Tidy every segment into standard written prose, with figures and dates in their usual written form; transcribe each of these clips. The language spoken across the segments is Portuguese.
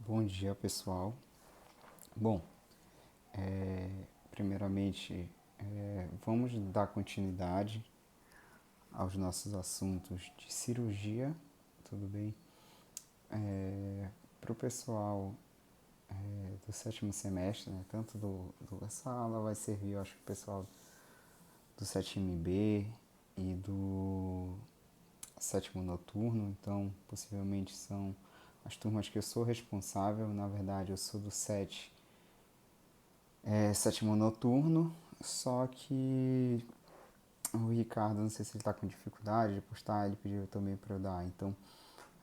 Bom dia, pessoal. Bom, primeiramente, vamos dar continuidade aos nossos assuntos de cirurgia, tudo bem? Para o pessoal do sétimo semestre, né, tanto essa aula vai servir, eu acho que o pessoal do sétimo B e do sétimo noturno, então possivelmente são as turmas que eu sou responsável. Na verdade, eu sou do sétimo noturno, só que o Ricardo, não sei se ele está com dificuldade de postar, ele pediu também para eu dar. Então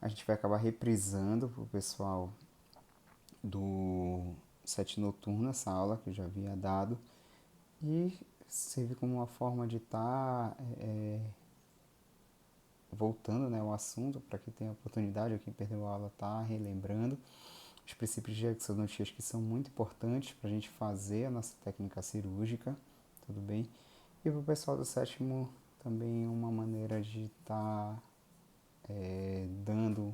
a gente vai acabar reprisando para o pessoal do sétimo noturno essa aula que eu já havia dado e serve como uma forma de estar voltando, né, ao assunto para quem tem a oportunidade ou quem perdeu a aula tá relembrando os princípios de exodontias que são muito importantes para a gente fazer a nossa técnica cirúrgica, tudo bem? E para o pessoal do sétimo também uma maneira de estar dando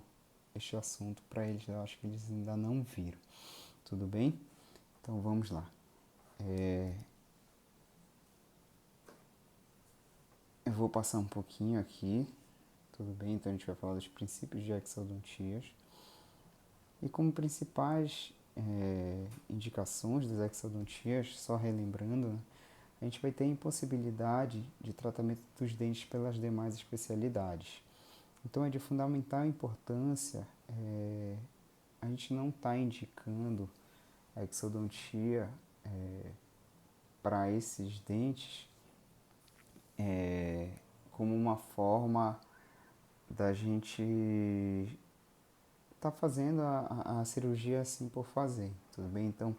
este assunto para eles. Eu acho que eles ainda não viram, tudo bem? Então vamos lá. Eu vou passar um pouquinho aqui, tudo bem? Então a gente vai falar dos princípios de exodontias. E como principais indicações das exodontias, só relembrando, né, a gente vai ter a impossibilidade de tratamento dos dentes pelas demais especialidades. Então é de fundamental importância a gente não está indicando a exodontia para esses dentes como uma forma da gente tá fazendo a cirurgia assim por fazer, tudo bem? Então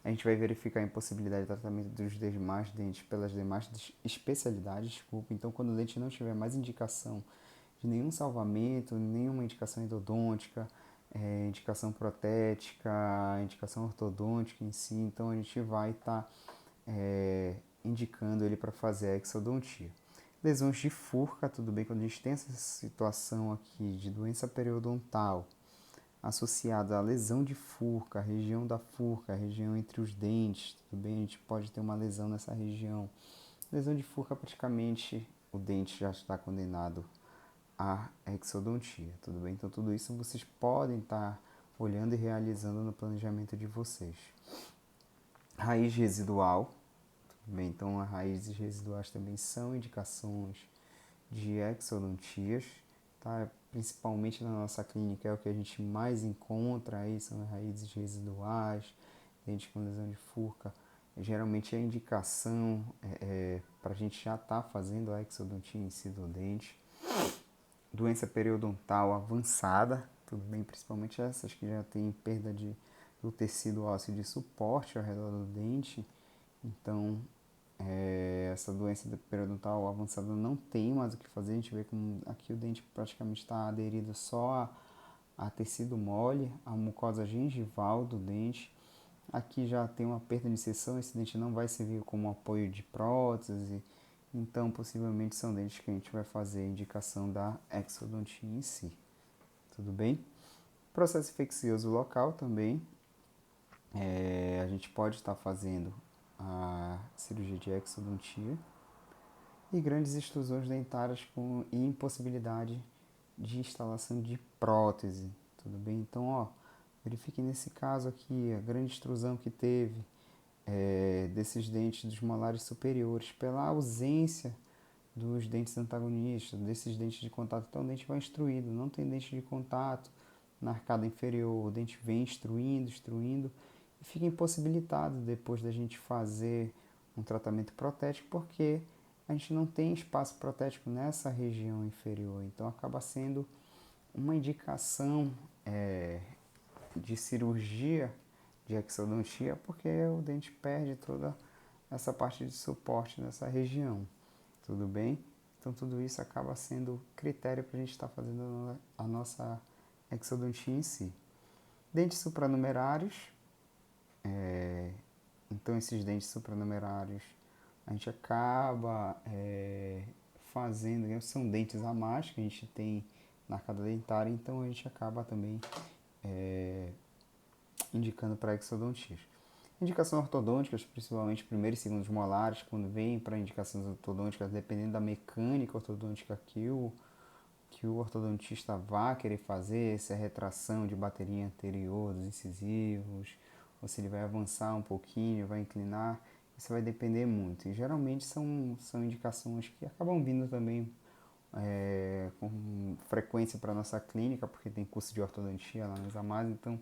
a gente vai verificar a impossibilidade de tratamento dos demais dentes pelas demais especialidades, desculpa. Então quando o dente não tiver mais indicação de nenhum salvamento, nenhuma indicação endodôntica, indicação protética, indicação ortodôntica em si, então a gente vai estar indicando ele para fazer a exodontia. Lesões de furca, tudo bem? Quando a gente tem essa situação aqui de doença periodontal associada à lesão de furca, a região da furca, a região entre os dentes, tudo bem? A gente pode ter uma lesão nessa região. Lesão de furca, praticamente o dente já está condenado à exodontia, tudo bem? Então tudo isso vocês podem estar olhando e realizando no planejamento de vocês. Raiz residual, tudo bem? Então as raízes residuais também são indicações de exodontias, tá? Principalmente na nossa clínica é o que a gente mais encontra aí, são as raízes residuais, dente com lesão de furca. Geralmente a indicação para a gente já estar fazendo a exodontia em si do dente. Doença periodontal avançada, tudo bem, principalmente essas que já têm perda do tecido ósseo de suporte ao redor do dente. Então, essa doença periodontal avançada não tem mais o que fazer. A gente vê como aqui o dente praticamente está aderido só a tecido mole, a mucosa gengival do dente. Aqui já tem uma perda de inserção, esse dente não vai servir como apoio de prótese, então possivelmente são dentes que a gente vai fazer a indicação da exodontia em si, tudo bem? Processo infeccioso local também, a gente pode estar fazendo a cirurgia de exodontia e grandes extrusões dentárias com impossibilidade de instalação de prótese, tudo bem? Então, ó, verifique nesse caso aqui a grande extrusão que teve desses dentes dos molares superiores pela ausência dos dentes antagonistas, desses dentes de contato. Então o dente vai instruído, não tem dente de contato na arcada inferior, o dente vem instruindo e fica impossibilitado depois da gente fazer um tratamento protético, porque a gente não tem espaço protético nessa região inferior, então acaba sendo uma indicação de cirurgia de exodontia, porque o dente perde toda essa parte de suporte nessa região, tudo bem? Então tudo isso acaba sendo critério para a gente estar fazendo a nossa exodontia em si. Dentes supranumerários, então esses dentes supranumerários a gente acaba fazendo, né, são dentes a mais que a gente tem na arcada dentária, então a gente acaba também indicando para exodontias. Indicações ortodônticas, principalmente primeiros e segundos molares, quando vem para indicações ortodônticas, dependendo da mecânica ortodôntica que o ortodontista vá querer fazer, se é retração de bateria anterior dos incisivos, ou se ele vai avançar um pouquinho, vai inclinar, isso vai depender muito. E geralmente são indicações que acabam vindo também com frequência para a nossa clínica, porque tem curso de ortodontia lá nos Amas, então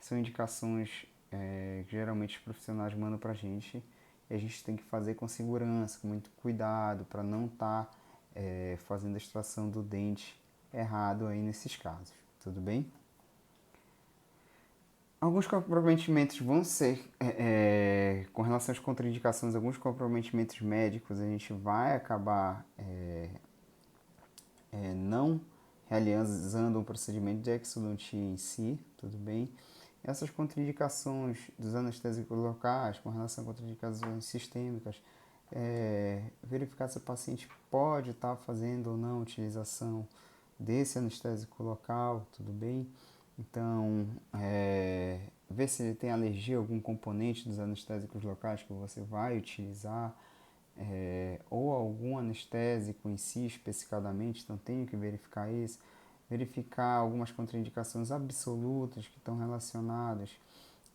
são indicações que geralmente os profissionais mandam para a gente e a gente tem que fazer com segurança, com muito cuidado, para não estar fazendo a extração do dente errado aí nesses casos, tudo bem? Alguns comprometimentos vão ser, com relação às contraindicações, alguns comprometimentos médicos a gente vai acabar não realizando um procedimento de exodontia em si, tudo bem? Essas contraindicações dos anestésicos locais, com relação a contraindicações sistêmicas, verificar se o paciente pode estar fazendo ou não utilização desse anestésico local, tudo bem? Então, ver se ele tem alergia a algum componente dos anestésicos locais que você vai utilizar, ou algum anestésico em si especificadamente, então tenho que verificar isso, verificar algumas contraindicações absolutas que estão relacionadas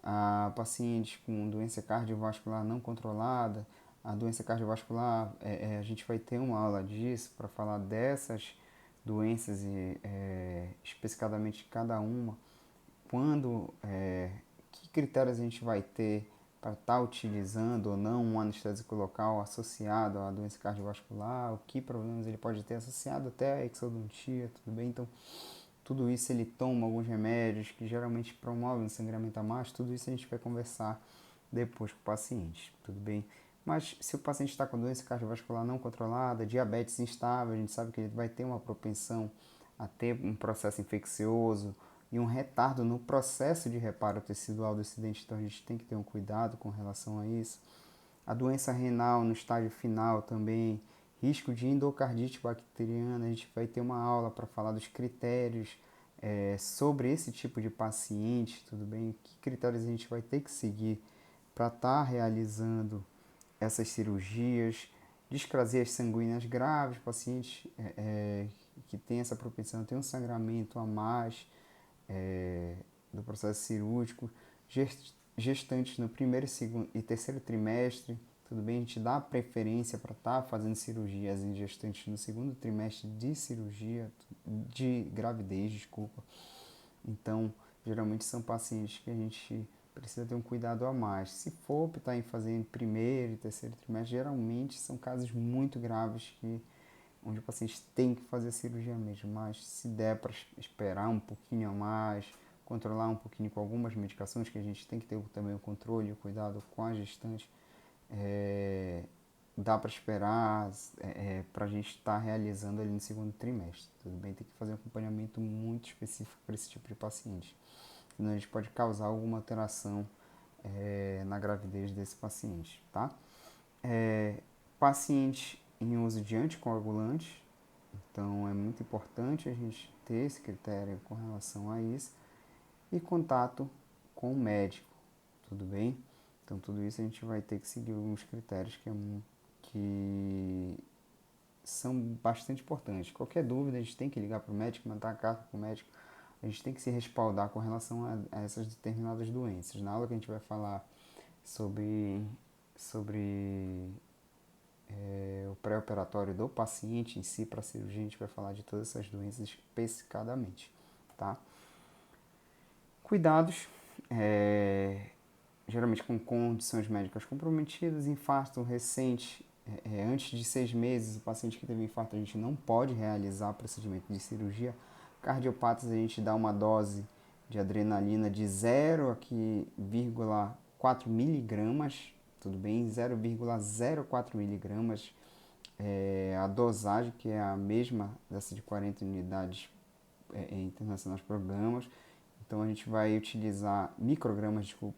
a pacientes com doença cardiovascular não controlada. A doença cardiovascular, a gente vai ter uma aula disso para falar dessas doenças e especificadamente cada uma, quando, que critérios a gente vai ter para estar utilizando ou não um anestésico local associado à doença cardiovascular, o que problemas ele pode ter associado até a exodontia, tudo bem? Então, tudo isso ele toma alguns remédios que geralmente promovem o sangramento a mais, tudo isso a gente vai conversar depois com o paciente, tudo bem? Mas se o paciente está com doença cardiovascular não controlada, diabetes instável, a gente sabe que ele vai ter uma propensão a ter um processo infeccioso e um retardo no processo de reparo tecidual do dente, então a gente tem que ter um cuidado com relação a isso. A doença renal no estágio final também, risco de endocardite bacteriana, a gente vai ter uma aula para falar dos critérios sobre esse tipo de paciente, tudo bem? Que critérios a gente vai ter que seguir para estar realizando essas cirurgias, discrasias sanguíneas graves, pacientes que têm essa propensão a ter um sangramento a mais do processo cirúrgico, gestantes no primeiro segundo, e terceiro trimestre, tudo bem? A gente dá preferência para estar fazendo cirurgias em gestantes no segundo trimestre de cirurgia, de gravidez, desculpa. Então, geralmente são pacientes que a gente precisa ter um cuidado a mais. Se for optar em fazer em primeiro e terceiro trimestre, geralmente são casos muito graves onde o paciente tem que fazer a cirurgia mesmo, mas se der para esperar um pouquinho a mais, controlar um pouquinho com algumas medicações, que a gente tem que ter também o controle e o cuidado com as gestantes, dá para esperar para a gente estar realizando ali no segundo trimestre, tudo bem? Tem que fazer um acompanhamento muito específico para esse tipo de paciente, senão a gente pode causar alguma alteração na gravidez desse paciente, tá? Paciente em uso de anticoagulante, então é muito importante a gente ter esse critério com relação a isso, e contato com o médico, tudo bem? Então tudo isso a gente vai ter que seguir alguns critérios que são bastante importantes. Qualquer dúvida a gente tem que ligar para o médico, mandar a carta para o médico, a gente tem que se respaldar com relação a essas determinadas doenças. Na aula que a gente vai falar sobre o pré-operatório do paciente em si para a cirurgia, a gente vai falar de todas essas doenças especificadamente, tá? Cuidados, geralmente com condições médicas comprometidas, infarto recente, antes de 6 meses, o paciente que teve infarto a gente não pode realizar procedimento de cirurgia. Cardiopatas a gente dá uma dose de adrenalina de 0,4 miligramas, tudo bem? 0,04 miligramas a dosagem, que é a mesma dessa de 40 unidades internacionais por gramas. Então a gente vai utilizar microgramas, desculpa.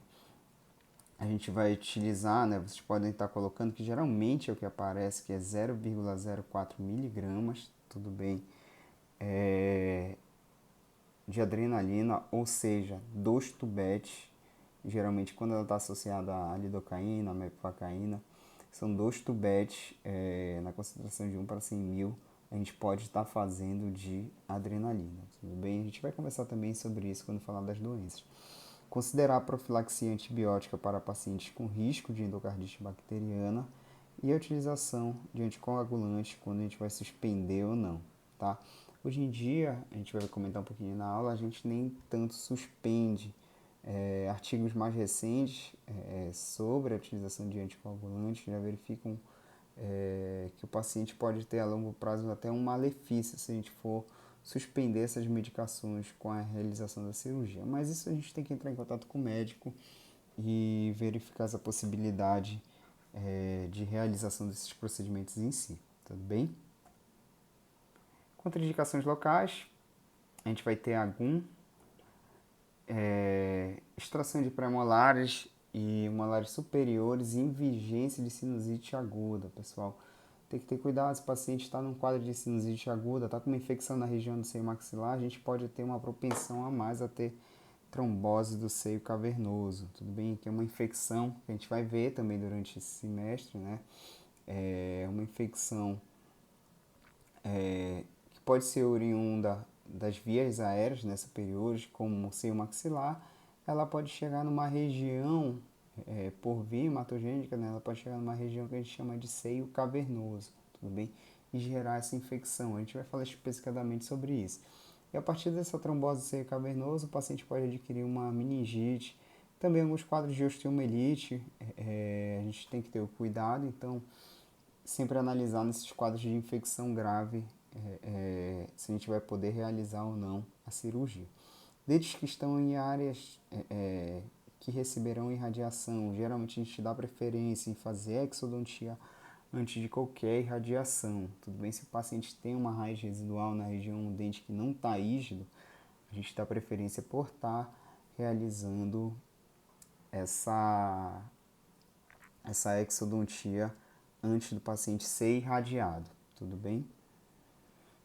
A gente vai utilizar, né, vocês podem estar colocando que geralmente é o que aparece, que é 0,04 miligramas, tudo bem, de adrenalina, ou seja, 2 tubetes geralmente quando ela está associada à lidocaína, à mepivacaína, são 2 tubetes na concentração de 1 para 100 mil, a gente pode estar fazendo de adrenalina, tudo bem? A gente vai conversar também sobre isso quando falar das doenças. Considerar a profilaxia antibiótica para pacientes com risco de endocardite bacteriana e a utilização de anticoagulantes quando a gente vai suspender ou não, tá? Hoje em dia, a gente vai comentar um pouquinho na aula, a gente nem tanto suspende. Artigos mais recentes sobre a utilização de anticoagulantes já verificam que o paciente pode ter a longo prazo até um malefício se a gente for suspender essas medicações com a realização da cirurgia. Mas isso a gente tem que entrar em contato com o médico e verificar essa possibilidade de realização desses procedimentos em si, tudo bem? Contraindicações locais, a gente vai ter agum, extração de premolares e molares superiores e em vigência de sinusite aguda, pessoal. Tem que ter cuidado, se o paciente está num quadro de sinusite aguda, está com uma infecção na região do seio maxilar, a gente pode ter uma propensão a mais a ter trombose do seio cavernoso, tudo bem? Que é uma infecção que a gente vai ver também durante esse semestre, né? É uma infecção que pode ser oriunda das vias aéreas, né, superiores, como o seio maxilar, ela pode chegar numa região, por via hematogênica, né, ela pode chegar numa região que a gente chama de seio cavernoso, tudo bem? E gerar essa infecção. A gente vai falar especificadamente sobre isso. E a partir dessa trombose do seio cavernoso, o paciente pode adquirir uma meningite, também alguns quadros de osteomielite, a gente tem que ter o cuidado, então sempre analisar nesses quadros de infecção grave se a gente vai poder realizar ou não a cirurgia. Dentes que estão em áreas que receberão irradiação, geralmente a gente dá preferência em fazer exodontia antes de qualquer irradiação. Tudo bem, se o paciente tem uma raiz residual na região do dente que não está rígido, a gente dá preferência por estar realizando essa exodontia antes do paciente ser irradiado, tudo bem?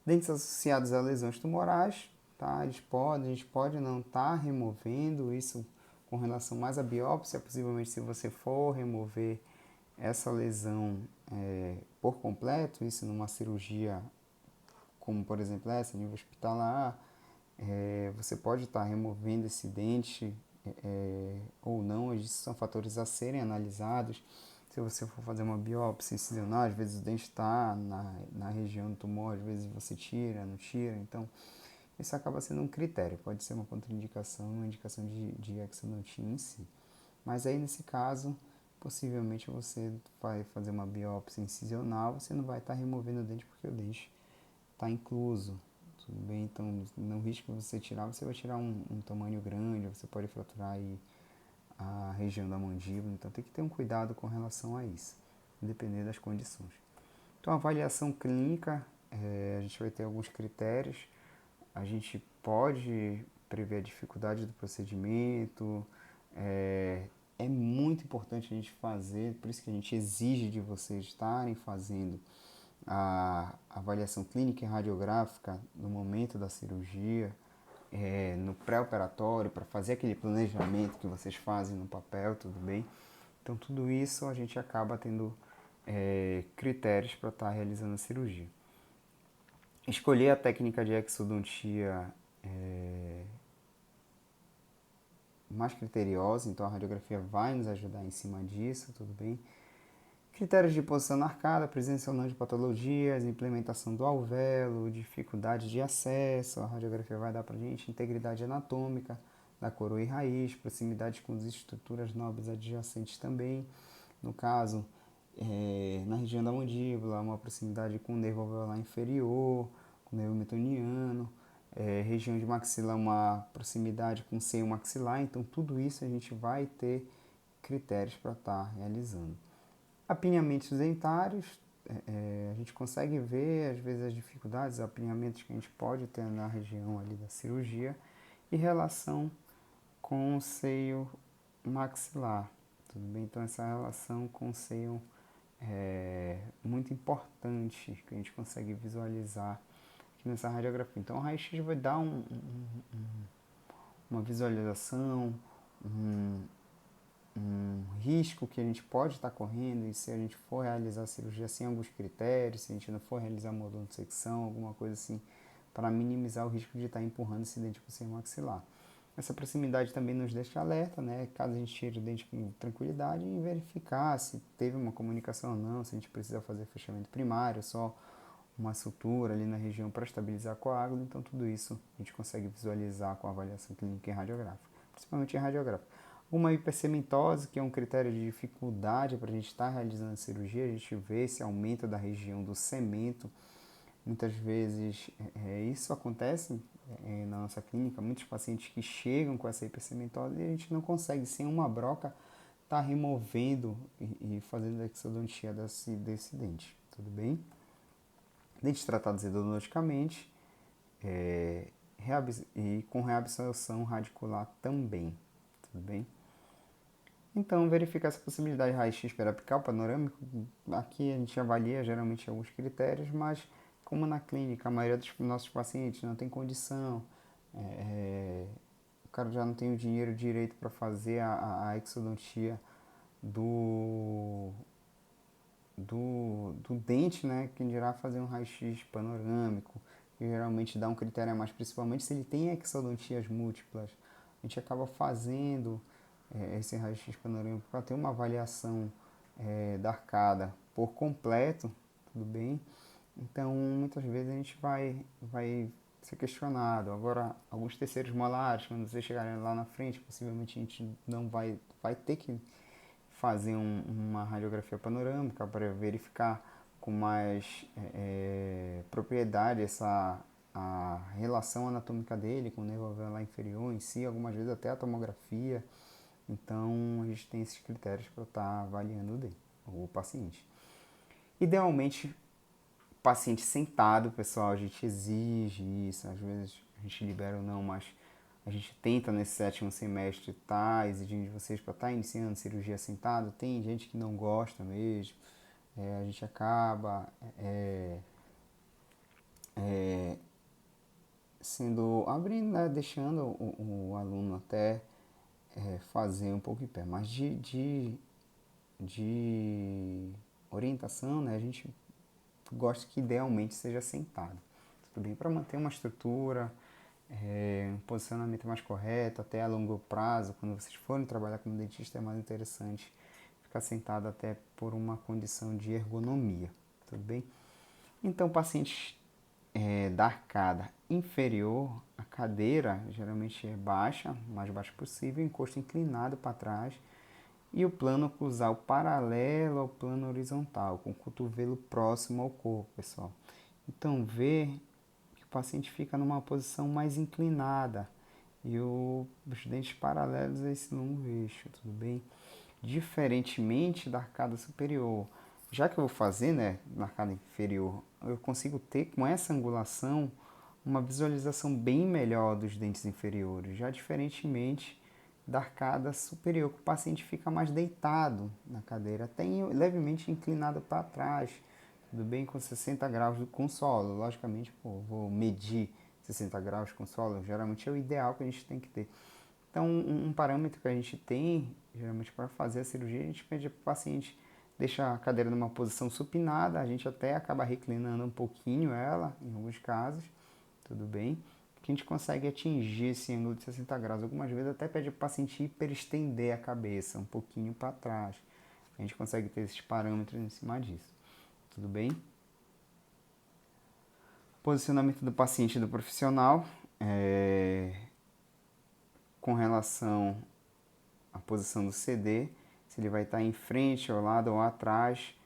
Dentes associados a lesões tumorais, tá? A gente pode não estar removendo isso com relação mais à biópsia, possivelmente se você for remover essa lesão por completo, isso numa cirurgia como por exemplo essa, nível hospitalar, você pode estar removendo esse dente ou não, isso são fatores a serem analisados. Se você for fazer uma biópsia incisional, às vezes o dente está na região do tumor, às vezes você tira, não tira, então isso acaba sendo um critério, pode ser uma contraindicação, uma indicação de exodontia em si. Mas aí nesse caso, possivelmente você vai fazer uma biópsia incisional, você não vai estar removendo o dente porque o dente está incluso, tudo bem? Então, no risco de você tirar, você vai tirar um tamanho grande, você pode fraturar aí a região da mandíbula, então tem que ter um cuidado com relação a isso, independente das condições. Então, a avaliação clínica, a gente vai ter alguns critérios, a gente pode prever a dificuldade do procedimento, é muito importante a gente fazer, por isso que a gente exige de vocês estarem fazendo a avaliação clínica e radiográfica no momento da cirurgia, no pré-operatório, para fazer aquele planejamento que vocês fazem no papel, tudo bem? Então, tudo isso a gente acaba tendo critérios para estar realizando a cirurgia. Escolher a técnica de exodontia mais criteriosa, então a radiografia vai nos ajudar em cima disso, tudo bem? Critérios de posição na arcada, presença ou não de patologias, implementação do alvéolo, dificuldade de acesso, a radiografia vai dar para a gente, integridade anatômica da coroa e raiz, proximidade com as estruturas nobres adjacentes também, no caso, na região da mandíbula, uma proximidade com o nervo alveolar inferior, com o nervo metoniano, região de maxilar, uma proximidade com o seio maxilar, então tudo isso a gente vai ter critérios para estar realizando. Apinhamentos dentários, a gente consegue ver às vezes as dificuldades, apinhamentos que a gente pode ter na região ali da cirurgia e relação com o seio maxilar, tudo bem? Então essa relação com o seio é muito importante que a gente consegue visualizar aqui nessa radiografia. Então o raio-x vai dar uma visualização, um risco que a gente pode estar correndo, e se a gente for realizar a cirurgia sem alguns critérios, se a gente não for realizar modontosecção, alguma coisa assim, para minimizar o risco de estar empurrando esse dente para o sistema maxilar. Essa proximidade também nos deixa alerta, né? Caso a gente tire o dente com tranquilidade e verificar se teve uma comunicação ou não, se a gente precisa fazer fechamento primário, só uma sutura ali na região para estabilizar a coágulo. Então tudo isso a gente consegue visualizar com a avaliação clínica e radiográfica, principalmente em radiográfica. Uma hipercementose, que é um critério de dificuldade para a gente estar realizando a cirurgia, a gente vê esse aumento da região do cemento. Muitas vezes isso acontece na nossa clínica, muitos pacientes que chegam com essa hipercementose e a gente não consegue, sem uma broca, estar removendo e fazendo a exodontia desse dente, tudo bem? Dentes tratados endodonticamente e com reabsorção radicular também, tudo bem? Então, verificar essa possibilidade de raio-x periapical panorâmico, aqui a gente avalia geralmente alguns critérios, mas como na clínica a maioria dos nossos pacientes não tem condição, o cara já não tem o dinheiro direito para fazer a exodontia do, do dente, né, que dirá fazer um raio-x panorâmico, que geralmente dá um critério a mais, principalmente se ele tem exodontias múltiplas. A gente acaba fazendo esse raio-x panorâmico para ter uma avaliação da arcada por completo, tudo bem? Então, muitas vezes a gente vai ser questionado. Agora, alguns terceiros molares, quando vocês chegarem lá na frente, possivelmente a gente não vai ter que fazer uma radiografia panorâmica para verificar com mais propriedade a relação anatômica dele com o nervo alveolar inferior em si, algumas vezes até a tomografia. Então, a gente tem esses critérios para estar avaliando o paciente. Idealmente, paciente sentado, pessoal, a gente exige isso, às vezes a gente libera ou não, mas a gente tenta nesse sétimo semestre estar exigindo de vocês para estar iniciando cirurgia sentado. Tem gente que não gosta mesmo, a gente acaba abrindo, né, deixando o aluno até fazer um pouco em pé, mas de orientação, né, a gente gosta que idealmente seja sentado, tudo bem? Para manter uma estrutura, um posicionamento mais correto, até a longo prazo, quando vocês forem trabalhar como dentista, é mais interessante ficar sentado até por uma condição de ergonomia, tudo bem? Então, pacientes da arcada inferior, a cadeira geralmente é baixa, mais baixa possível, encosto inclinado para trás, e o plano oclusal paralelo ao plano horizontal, com o cotovelo próximo ao corpo, pessoal. Então, vê que o paciente fica numa posição mais inclinada e os dentes paralelos a esse longo eixo, tudo bem? Diferentemente da arcada superior. Já que eu vou fazer, né, na arcada inferior, eu consigo ter com essa angulação uma visualização bem melhor dos dentes inferiores, já diferentemente da arcada superior, que o paciente fica mais deitado na cadeira, até levemente inclinado para trás, tudo bem? Com 60 graus com solo. Logicamente, vou medir 60 graus com solo, geralmente é o ideal que a gente tem que ter. Então, um parâmetro que a gente tem, geralmente para fazer a cirurgia, a gente pede para o paciente deixar a cadeira numa posição supinada, a gente até acaba reclinando um pouquinho ela, em alguns casos, tudo bem? Que a gente consegue atingir esse ângulo de 60 graus. Algumas vezes até pede para o paciente hiperestender a cabeça um pouquinho para trás. A gente consegue ter esses parâmetros em cima disso, tudo bem? Posicionamento do paciente e do profissional com relação à posição do CD, se ele vai estar em frente, ao lado ou atrás,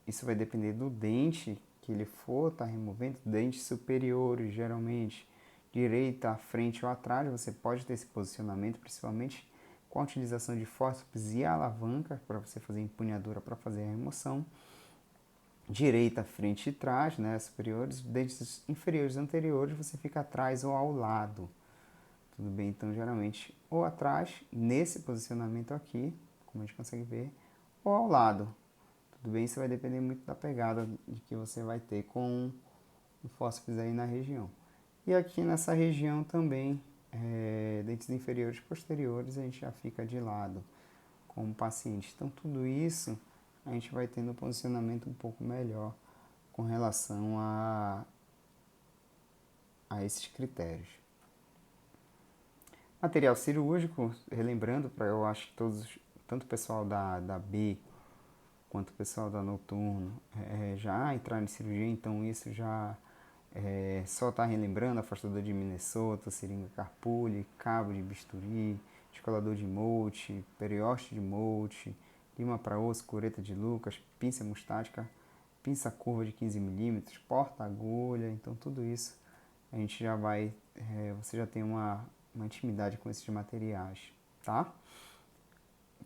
isso vai depender do dente que ele for estar removendo. Dentes superiores, geralmente, direita, à frente ou atrás, você pode ter esse posicionamento, principalmente com a utilização de fórceps e alavanca, para você fazer empunhadura para fazer a remoção. Direita, frente e trás, né, superiores, dentes inferiores e anteriores, você fica atrás ou ao lado, tudo bem? Então, geralmente, ou atrás, nesse posicionamento aqui, como a gente consegue ver, ou ao lado, tudo bem? Isso vai depender muito da pegada de que você vai ter com o fórceps aí na região. E aqui nessa região também, dentes inferiores e posteriores a gente já fica de lado com o paciente. Então tudo isso a gente vai tendo um posicionamento um pouco melhor com relação a esses critérios. Material cirúrgico, relembrando, para eu acho que todos, tanto o pessoal da B quanto o pessoal da Noturno já entraram em cirurgia, então isso já só está relembrando: afastador de Minnesota, seringa Carpulli, cabo de bisturi, descolador de Molte, periósteo de Molte, lima para osso, cureta de Lucas, pinça hemostática, pinça curva de 15 milímetros, porta-agulha. Então tudo isso a gente já vai, você já tem uma intimidade com esses materiais, tá?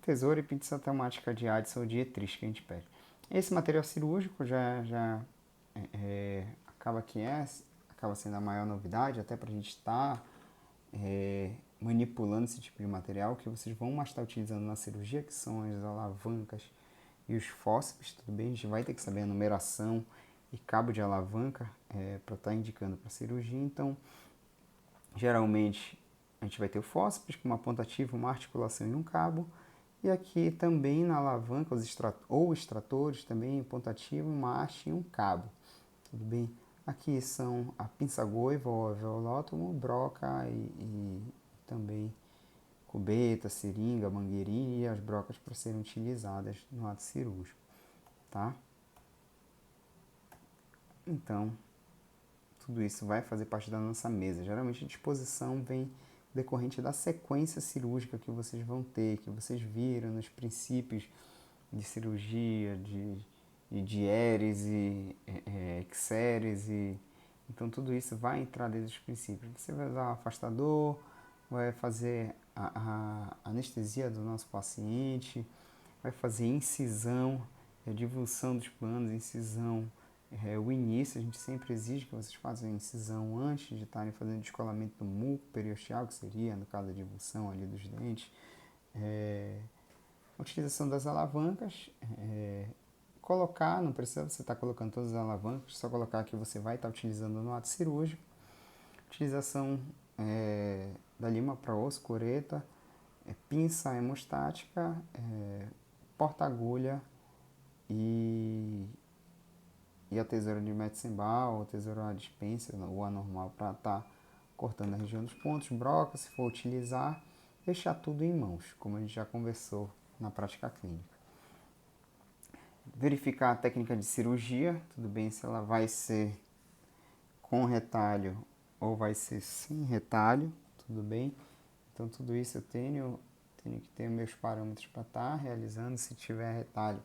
Tesoura e pinça automática de Addison ou de Etris que a gente pede. Esse material cirúrgico já acaba sendo a maior novidade, até para a gente estar manipulando esse tipo de material que vocês vão mais estar utilizando na cirurgia, que são as alavancas e os fórceps. Tudo bem, a gente vai ter que saber a numeração e cabo de alavanca para estar indicando para a cirurgia. Então, geralmente a gente vai ter o fórceps com uma ponta ativa, uma articulação e um cabo. E aqui também na alavanca ou extratores também, ponta ativa, uma haste e um cabo. Tudo bem? Aqui são a pinça goiva ou alveolótomo, broca e também cubeta, seringa, mangueirinha e as brocas para serem utilizadas no ato cirúrgico, tá? Então, tudo isso vai fazer parte da nossa mesa. Geralmente a disposição vem decorrente da sequência cirúrgica que vocês vão ter, que vocês viram nos princípios de cirurgia, de Eres e Exeres. Então tudo isso vai entrar dentro dos princípios. Você vai usar o afastador, vai fazer a anestesia do nosso paciente, vai fazer incisão, divulsão dos planos, incisão. O início, a gente sempre exige que vocês façam a incisão antes de estarem fazendo descolamento do muco periosteal, que seria, no caso, a divulsão ali dos dentes. A utilização das alavancas, colocar, não precisa você estar colocando todas as alavancas, só colocar que você vai estar utilizando no ato cirúrgico. Utilização da lima para osso, cureta, pinça hemostática, porta-agulha e a tesoura de Metzenbaum, ou tesoura a dispensa, ou a normal, para estar cortando a região dos pontos, broca, se for utilizar, deixar tudo em mãos, como a gente já conversou na prática clínica. Verificar a técnica de cirurgia, tudo bem se ela vai ser com retalho ou vai ser sem retalho, tudo bem? Então tudo isso eu tenho que ter meus parâmetros para estar realizando. Se tiver retalho,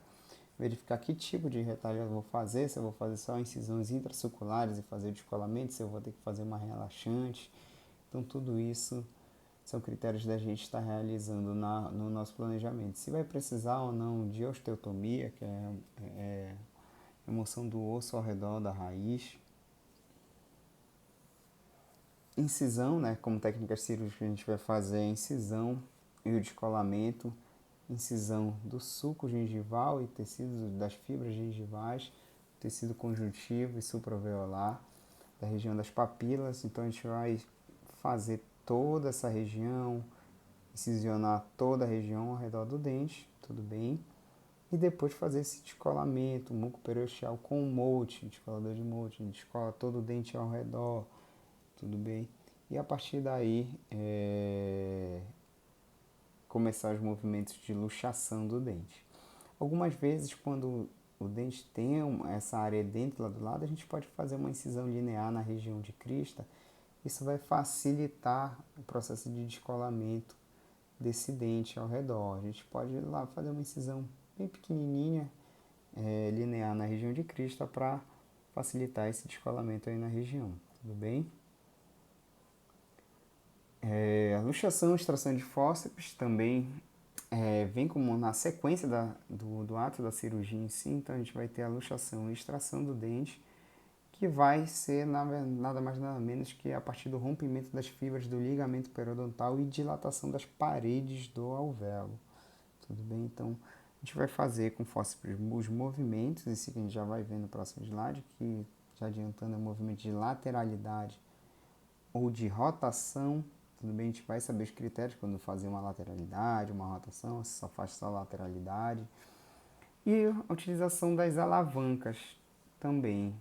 verificar que tipo de retalho eu vou fazer, se eu vou fazer só incisões intracirculares e fazer o descolamento, se eu vou ter que fazer uma relaxante. Então tudo isso são critérios da gente estar realizando no nosso planejamento. Se vai precisar ou não de osteotomia, que é remoção do osso ao redor da raiz. Incisão, né, como técnica cirúrgica, a gente vai fazer a incisão e o descolamento, incisão do sulco gengival e tecido das fibras gengivais, tecido conjuntivo e supraalveolar, da região das papilas. Então a gente vai fazer toda essa região, incisionar toda a região ao redor do dente, tudo bem? E depois fazer esse descolamento, muco periosteal com Molte, descolador de Molte, a gente descola todo o dente ao redor, tudo bem? E a partir daí, começar os movimentos de luxação do dente. Algumas vezes, quando o dente tem essa área dentro lá do lado, a gente pode fazer uma incisão linear na região de crista. Isso vai facilitar o processo de descolamento desse dente ao redor. A gente pode ir lá fazer uma incisão bem pequenininha, linear na região de crista, para facilitar esse descolamento aí na região, tudo bem? A luxação e extração de fórceps também vem como na sequência do ato da cirurgia em si. Então a gente vai ter a luxação e extração do dente, que vai ser nada mais nada menos que a partir do rompimento das fibras do ligamento periodontal e dilatação das paredes do alvéolo. Tudo bem? Então a gente vai fazer com fórceps os movimentos, esse que a gente já vai ver no próximo slide, que já adiantando é o movimento de lateralidade ou de rotação Tudo bem, a gente vai saber os critérios quando fazer uma lateralidade, uma rotação, se só faz só lateralidade. E a utilização das alavancas também.